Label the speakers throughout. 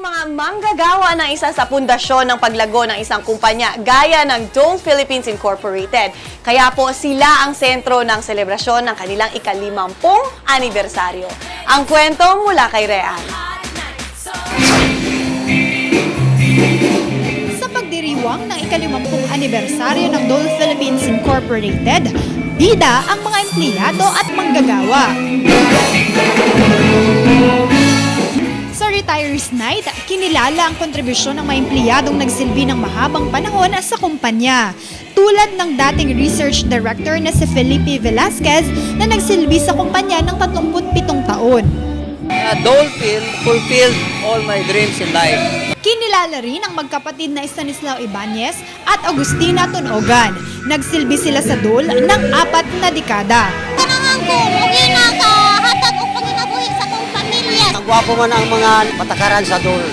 Speaker 1: mga manggagawa ng isa sa pundasyon ng paglago ng isang kumpanya gaya ng Dole Philippines Incorporated. Kaya po sila ang sentro ng selebrasyon ng kanilang ika-50 anibersaryo. Ang kwento mula kay Rean.
Speaker 2: Sa pagdiriwang ng ika-50 anibersaryo ng Dole Philippines Incorporated, bida ang mga empleyado at manggagawa. Sa Retirees Night, kinilala ang kontribusyon ng mga empleyadong nagsilbi ng mahabang panahon sa kumpanya. Tulad ng dating research director na si Felipe Velasquez na nagsilbi sa kumpanya ng 37 taon.
Speaker 3: Dole Phil fulfilled all my dreams in life.
Speaker 2: Kinilala rin ang magkapatid na Stanislao Ibanez at Agustina Tunogan. Nagsilbi sila sa Dole ng 4 na dekada.
Speaker 4: Tanangan ko, mugi na ka, hatag o panginabuhi sa kong pamilya.
Speaker 3: Ang gwapo man ang mga patakaran sa Dole.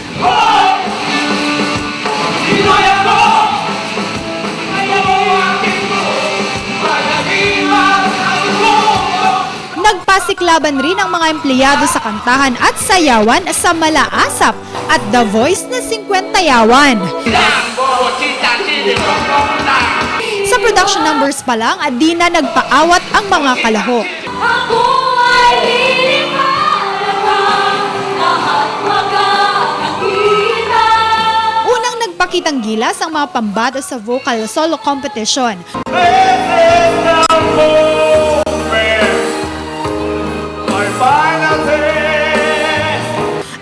Speaker 2: Nagpasiklaban rin ang mga empleyado sa kantahan at sayawan sa Malaasap at The Voice na 50 yawan. Sa production numbers pa lang, di na nagpaawat ang mga kalahok. Unang nagpakitang gilas ang mga pambata sa vocal solo competition.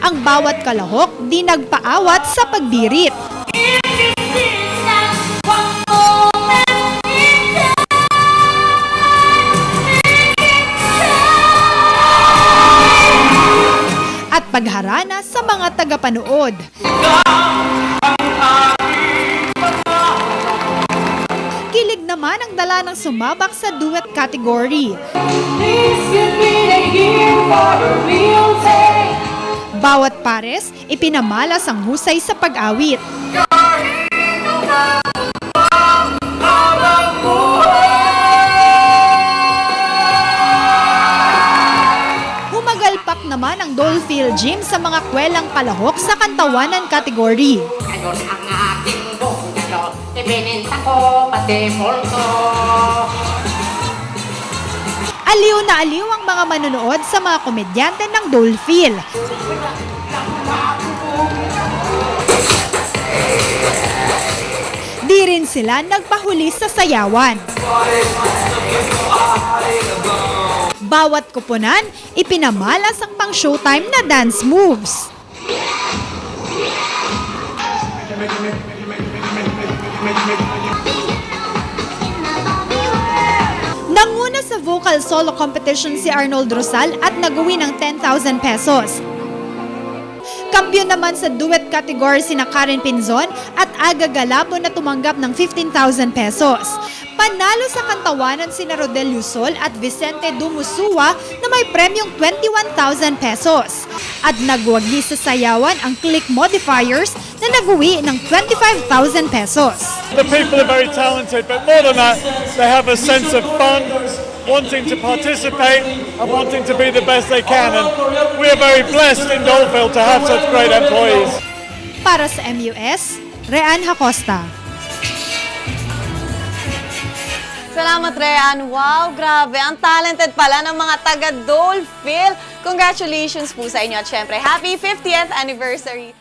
Speaker 2: Ang bawat kalahok di nagpaawat sa pagbirit. At pagharana sa mga tagapanood. Kilig naman ang dala ng sumabak sa duet category. Bawat pares, ipinamalas ang husay sa pag-awit. Humagalpak naman ang Dole Phil Gym sa mga kwelang kalahok sa kantawanan category.
Speaker 5: Ayos ang aking bungalo, ibininta ko pati polso.
Speaker 2: Aliw na aliw ang mga manonood sa mga komedyante ng Dole Phil. Di rin sila nagpahuli sa sayawan. Bawat kuponan, ipinamalas ang pang-showtime na dance moves. Nanguna sa vocal solo competition si Arnold Rosal at nag-uwi ng 10,000 pesos. Kampiyon naman sa duet category sina Karen Pinzon at Aga Galabo na tumanggap ng 15,000 pesos. Panalo sa kantawanan sina Rodel Yusol at Vicente Dumusua na may premyong 21,000 pesos. At nagwagi sa sayawan ang Click Modifiers na nag-uwi ng 25,000 pesos.
Speaker 6: The people are very talented, but more than that, they have a sense of fun, wanting to participate and wanting to be the best they can. And we are very blessed in Doleville to have such great employees.
Speaker 2: Para sa MUS, Rean Hacosta.
Speaker 1: Salamat, Rean. Wow, grabe. Ang talented pala ng mga taga-Dole Phil. Congratulations po sa inyo at syempre, happy 50th anniversary!